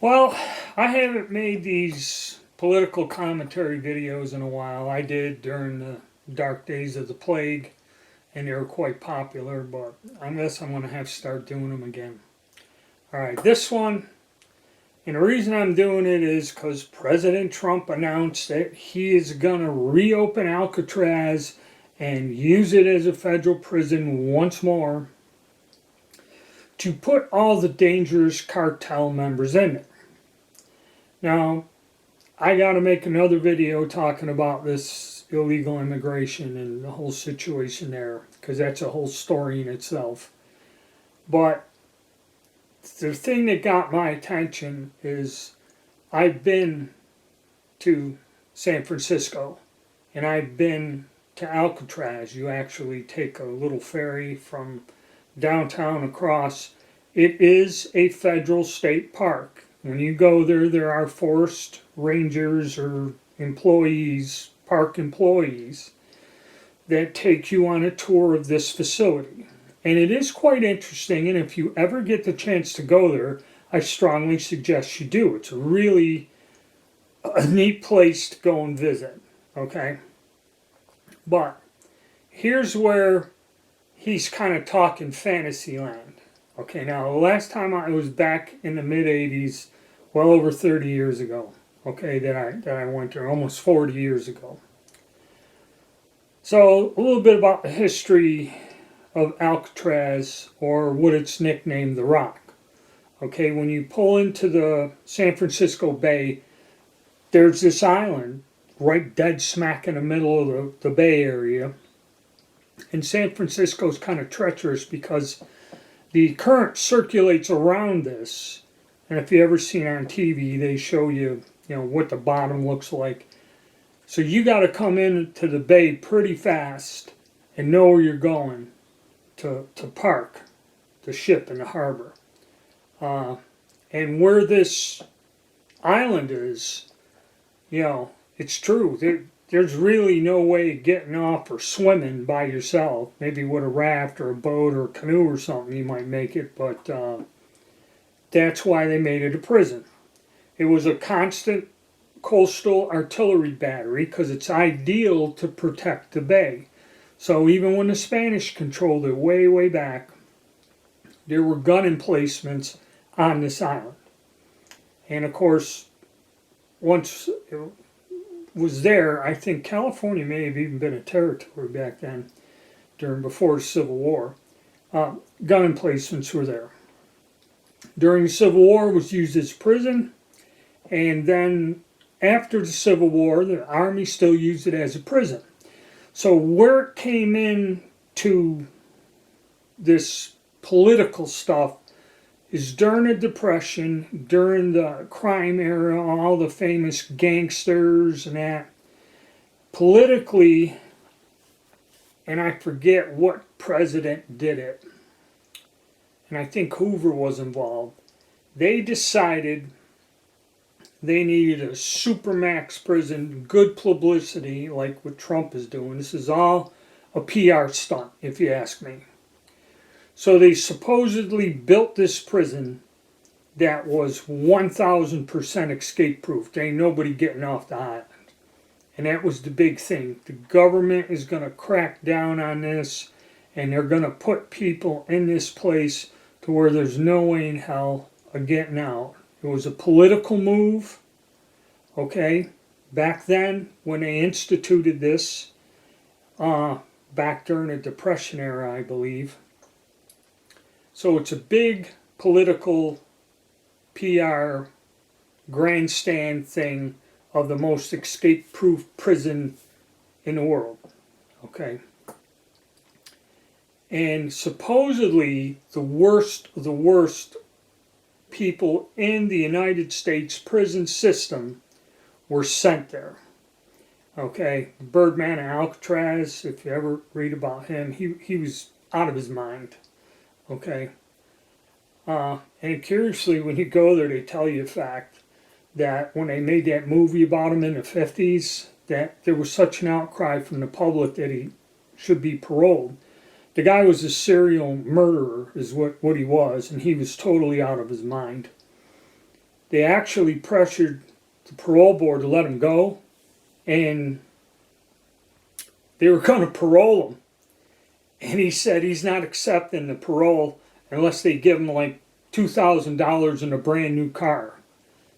Well, I haven't made these political commentary videos in a while. I did during the dark days of the plague, and they were quite popular, but I guess I'm going to have to start doing them again. All right, this one, and the reason I'm doing it is because President Trump announced that he is going to reopen Alcatraz and use it as a federal prison once more to put all the dangerous cartel members in it. Now, I got to make another video talking about this illegal immigration and the whole situation there, because that's a whole story in itself. But the thing that got my attention is I've been to San Francisco and I've been to Alcatraz. You actually take a little ferry from downtown across. It is a federal state park. When you go there, there are forest rangers or employees, park employees, that take you on a tour of this facility. And it is quite interesting, and if you ever get the chance to go there, I strongly suggest you do. It's really a neat place to go and visit, okay? But here's where he's kind of talking fantasy land. Okay, now the last time I was back in the mid 80s, well over 30 years ago, okay, that I went there, almost 40 years ago. So a little bit about the history of Alcatraz, or what it's nicknamed, the Rock. Okay, when you pull into the San Francisco Bay, there's this island right dead smack in the middle of the Bay Area. And San Francisco's kind of treacherous because the current circulates around this. And if you ever seen on TV, they show you, what the bottom looks like. So you got to come into the bay pretty fast and know where you're going to park the ship in the harbor. And where this island is, it's true. There's really no way of getting off or swimming by yourself. Maybe with a raft or a boat or a canoe or something you might make it, but that's why they made it a prison. It was a constant coastal artillery battery because it's ideal to protect the bay. So even when the Spanish controlled it way, way back, there were gun emplacements on this island. And of course, once it was there, I think California may have even been a territory back then, before the Civil War. Gun emplacements were there. During the Civil War, it was used as prison, and then after the Civil War, the Army still used it as a prison. So where it came in to this political stuff is during the Depression, during the crime era, all the famous gangsters and that. Politically, and I forget what president did it, and I think Hoover was involved, they decided they needed a supermax prison, good publicity, like what Trump is doing. This is all a PR stunt, if you ask me. So they supposedly built this prison that was 1,000% escape proof. There ain't nobody getting off the island. And that was the big thing. The government is going to crack down on this, and they're going to put people in this place to where there's no way in hell of getting out. It was a political move, okay, back then when they instituted this, back during the Depression era, I believe. So it's a big political PR grandstand thing of the most escape-proof prison in the world, okay? And supposedly the worst of the worst people in the United States prison system were sent there. Okay, Birdman of Alcatraz, if you ever read about him, he was out of his mind. Okay, and curiously, when you go there, they tell you the fact that when they made that movie about him in the 50s, that there was such an outcry from the public that he should be paroled. The guy was a serial murderer, is what he was, and he was totally out of his mind. they actually pressured the parole board to let him go, and they were going to parole him. And he said he's not accepting the parole unless they give him like $2,000 in a brand new car.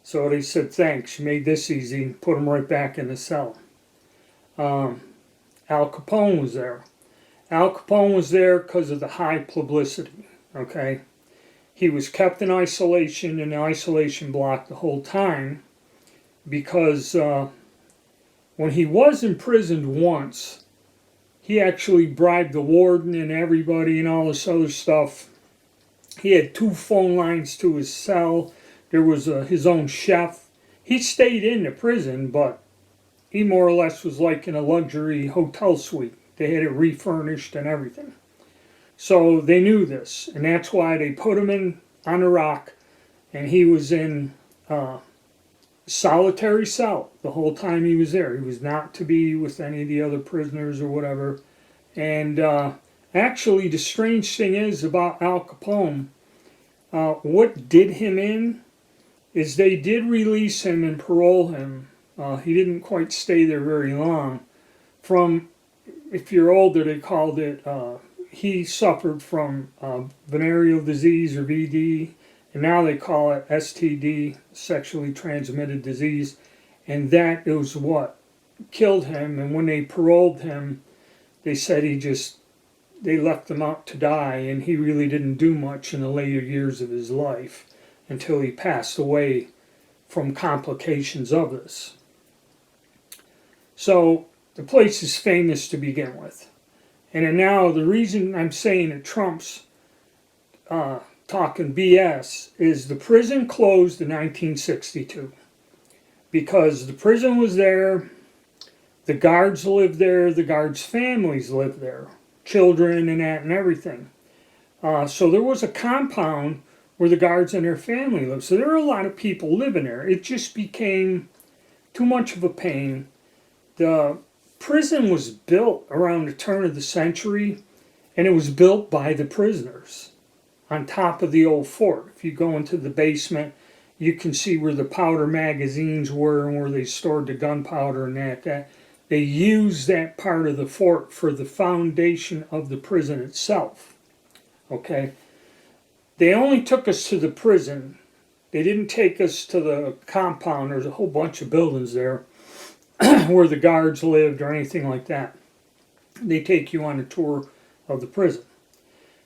So they said, thanks, you made this easy, and put him right back in the cell. Al Capone was there. Al Capone was there because of the high publicity, okay? He was kept in isolation, in the isolation block the whole time, because when he was imprisoned once, he actually bribed the warden and everybody and all this other stuff. He had 2 phone lines to his cell. There was his own chef. He stayed in the prison, but he more or less was like in a luxury hotel suite. They had it refurnished and everything. So they knew this, and that's why they put him in on a rock, and he was in solitary cell the whole time he was there. He was not to be with any of the other prisoners or whatever. And actually, the strange thing is about Al Capone, what did him in is they did release him and parole him. He didn't quite stay there very long. From, if you're older, they called it, he suffered from venereal disease or VD, and now they call it STD, sexually transmitted disease, and that was what killed him. And when they paroled him, they said they left him out to die, and he really didn't do much in the later years of his life until he passed away from complications of this. So the place is famous to begin with. And now the reason I'm saying that Trump's talking BS is the prison closed in 1962 because the prison was there, the guards lived there, the guards' families lived there, children and that and everything. So there was a compound where the guards and their family lived. So there were a lot of people living there. It just became too much of a pain. The prison was built around the turn of the century, and it was built by the prisoners on top of the old fort. If you go into the basement, you can see where the powder magazines were and where they stored the gunpowder and that. They used that part of the fort for the foundation of the prison itself. Okay? They only took us to the prison. They didn't take us to the compound. There's a whole bunch of buildings there where the guards lived or anything like that. They take you on a tour of the prison.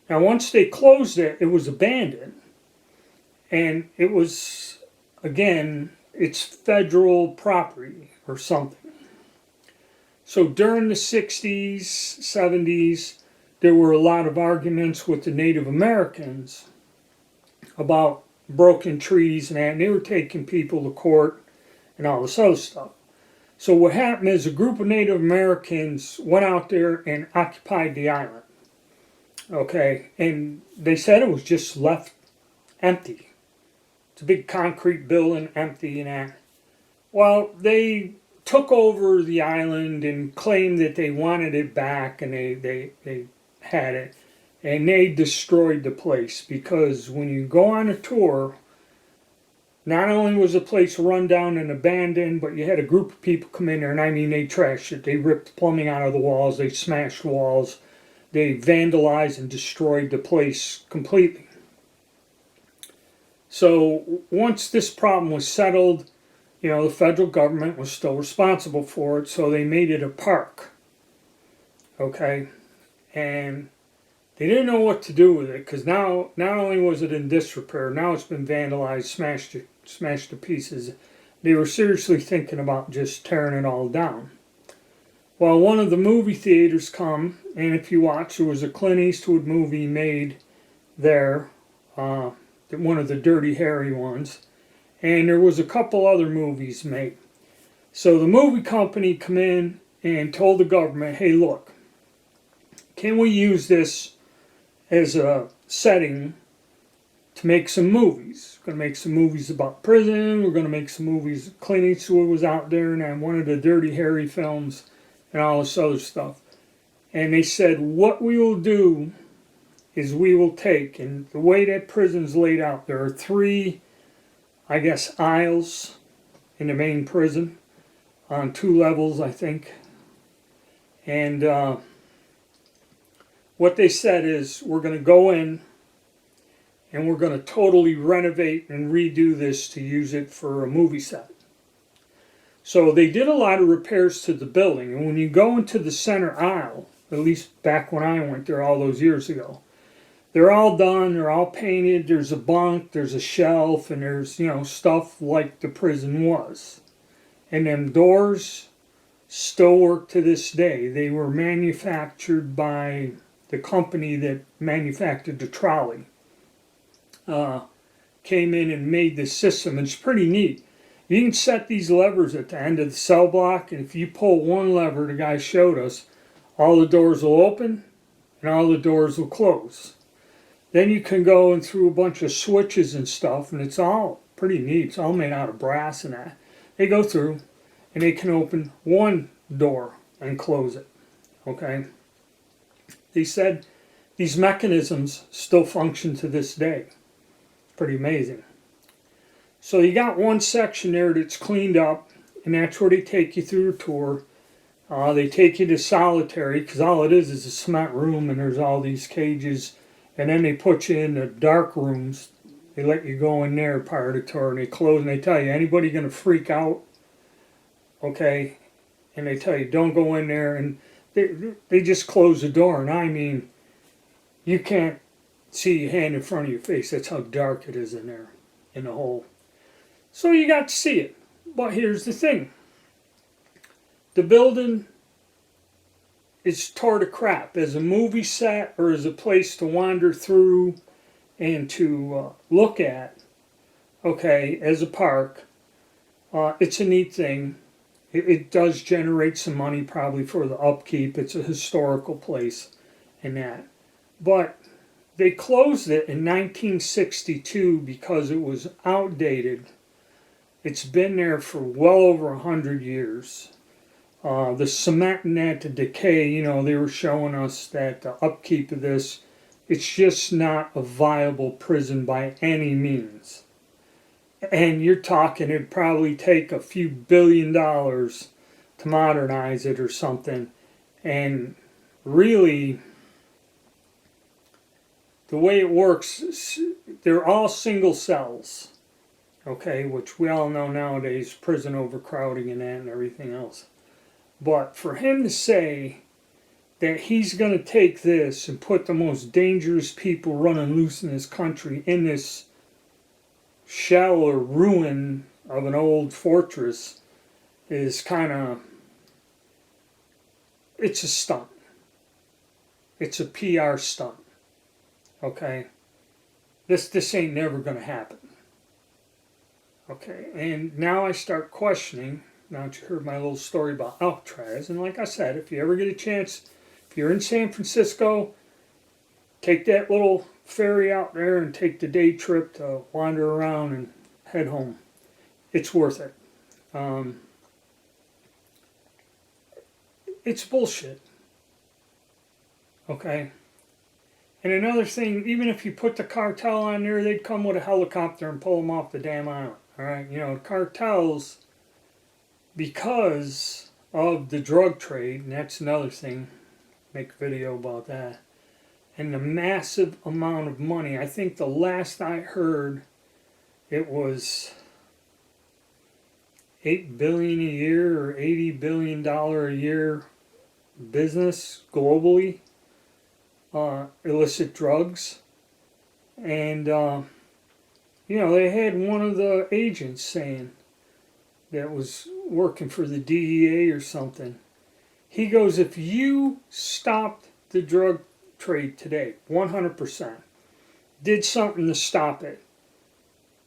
Now, once they closed it, it was abandoned. And it was, again, it's federal property or something. So during the 60s, 70s, there were a lot of arguments with the Native Americans about broken treaties and that, and they were taking people to court and all this other stuff. So what happened is a group of Native Americans went out there and occupied the island. Okay, and they said it was just left empty. It's a big concrete building, empty and that. Well, they took over the island and claimed that they wanted it back, and they had it. And they destroyed the place, because when you go on a tour, not only was the place run down and abandoned, but you had a group of people come in there, and I mean they trashed it. They ripped plumbing out of the walls, they smashed walls, they vandalized and destroyed the place completely. So once this problem was settled, the federal government was still responsible for it, so they made it a park. Okay? And they didn't know what to do with it, because now, not only was it in disrepair, now it's been vandalized, smashed to pieces. They were seriously thinking about just tearing it all down. Well, one of the movie theaters come, and if you watch, there was a Clint Eastwood movie made there, one of the Dirty Harry ones, and there was a couple other movies made. So the movie company come in and told the government, hey, look, can we use this as a setting to make some movies? We're going to make some movies about prison. We're going to make some movies. Clint Eastwood was out there and one of the Dirty Harry films and all this other stuff. And they said, what we will do is we will take, and the way that prison's laid out, there are 3 I guess, aisles in the main prison on 2 levels, I think. And what they said is, we're going to go in and we're going to totally renovate and redo this to use it for a movie set. So they did a lot of repairs to the building. And when you go into the center aisle, at least back when I went there all those years ago, they're all done, they're all painted, there's a bunk, there's a shelf, and there's, stuff like the prison was. And them doors still work to this day. They were manufactured by the company that manufactured the trolley. Came in and made this system. It's pretty neat. You can set these levers at the end of the cell block, and if you pull one lever, the guy showed us, all the doors will open and all the doors will close. Then you can go in through a bunch of switches and stuff, and it's all pretty neat. It's all made out of brass and that. They go through and they can open one door and close it. Okay? They said these mechanisms still function to this day. Pretty amazing. So you got one section there that's cleaned up, and that's where they take you through the tour. They take you to solitary, because all it is a cement room, and there's all these cages. And then they put you in the dark rooms. They let you go in there part of the tour, and they close, and they tell you, anybody going to freak out? Okay? And they tell you, don't go in there. And they just close the door, and I mean, you can't see your hand in front of your face. That's how dark it is in there, in the hole. So you got to see it. But here's the thing. The building is tore to crap. As a movie set or as a place to wander through and to look at, okay, as a park, it's a neat thing. It does generate some money probably for the upkeep. It's a historical place and that. But they closed it in 1962 because it was outdated. It's been there for well over 100 years. The cement and that, the decay, they were showing us that the upkeep of this, it's just not a viable prison by any means. And you're talking it'd probably take a few $1 billion to modernize it or something. And really, the way it works, they're all single cells, okay, which we all know nowadays, prison overcrowding and that and everything else. But for him to say that he's going to take this and put the most dangerous people running loose in this country in this shell or ruin of an old fortress is kind of, it's a stunt. It's a PR stunt. Okay? This ain't never going to happen. Okay? And now I start questioning, now that you heard my little story about Alcatraz, and like I said, if you ever get a chance, if you're in San Francisco, take that little ferry out there and take the day trip to wander around and head home. It's worth it. It's bullshit. Okay? And another thing, even if you put the cartel on there, they'd come with a helicopter and pull them off the damn island. Alright? Cartels, because of the drug trade, and that's another thing, make a video about that, and the massive amount of money. I think the last I heard, it was $8 billion a year or $80 billion a year business globally, illicit drugs. And they had one of the agents saying that was working for the DEA or something. He goes, if you stopped the drug trade today, 100%, did something to stop it,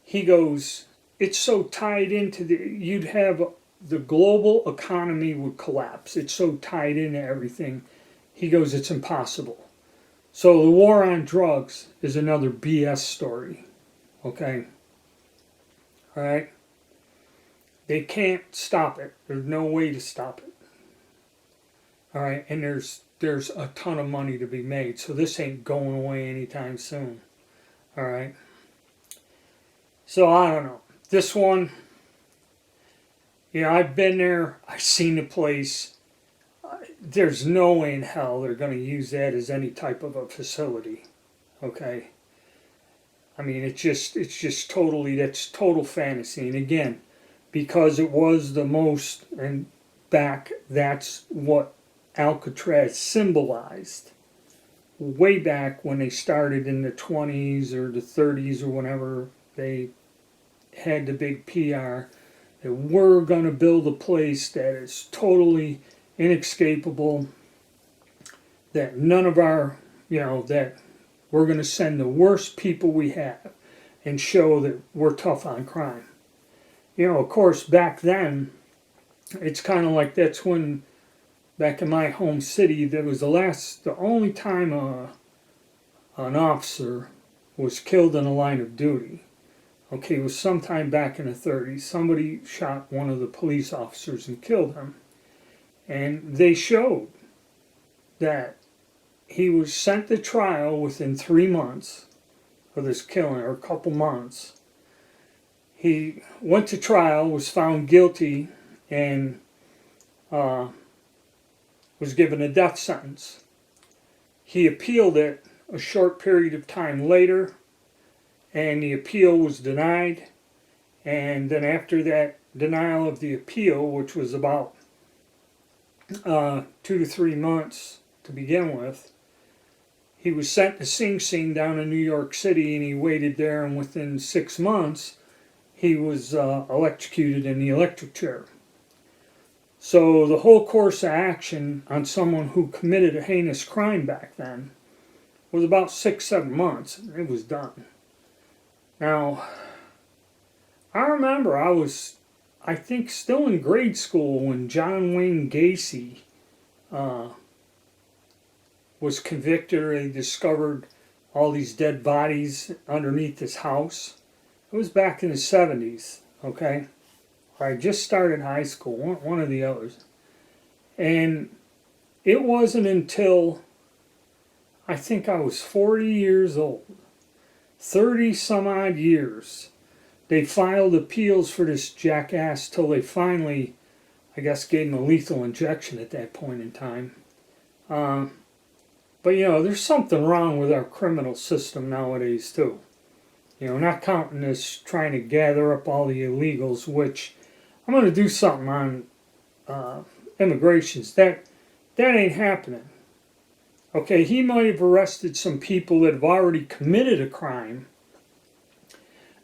he goes, it's so tied into you'd have, the global economy would collapse. It's so tied into everything. He goes, it's impossible. So the war on drugs is another BS story. Okay? Alright? They can't stop it. There's no way to stop it. Alright? And there's a ton of money to be made. So this ain't going away anytime soon. Alright? So I don't know. this one, I've been there. I've seen the place. There's no way in hell they're going to use that as any type of a facility. Okay. I mean, it's just totally, that's total fantasy. And again, because it was the most, and back, that's what Alcatraz symbolized. Way back when they started in the 20s or the 30s or whenever they had the big PR, that we're going to build a place that is totally inescapable, that none of our, that we're going to send the worst people we have and show that we're tough on crime. Of course, back then, it's kind of like that's when, back in my home city, that was the only time an officer was killed in the line of duty. Okay, it was sometime back in the 30s. Somebody shot one of the police officers and killed him. And they showed that he was sent to trial within 3 months of this killing, or a couple months. He went to trial, was found guilty, and was given a death sentence. He appealed it a short period of time later, and the appeal was denied. And then after that denial of the appeal, which was about 2 to 3 months to begin with, he was sent to Sing Sing down in New York City, and he waited there, and within 6 months he was electrocuted in the electric chair. So the whole course of action on someone who committed a heinous crime back then was about 6-7 months. It was done. Now, I remember I think, still in grade school when John Wayne Gacy was convicted, or they discovered all these dead bodies underneath his house. It was back in the 70s, okay? I just started high school, one of the others. And it wasn't until I think I was 40 years old, 30 some odd years, they filed appeals for this jackass till they finally, I guess, gave him a lethal injection at that point in time. But there's something wrong with our criminal system nowadays too. Not counting this trying to gather up all the illegals, which I'm going to do something on immigrations. That ain't happening. Okay, he might have arrested some people that have already committed a crime.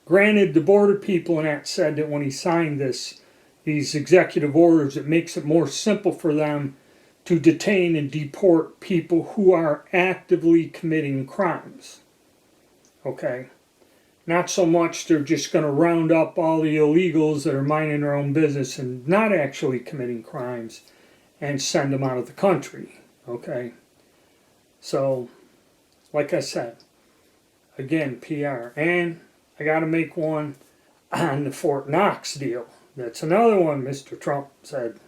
Granted, the border people and that said that when he signed these executive orders, it makes it more simple for them to detain and deport people who are actively committing crimes. Okay? Not so much they're just going to round up all the illegals that are minding their own business and not actually committing crimes and send them out of the country. Okay? So, like I said, again, PR. And I got to make one on the Fort Knox deal. That's another one Mr. Trump said.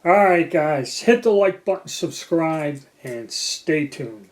Alright guys, hit the like button, subscribe, and stay tuned.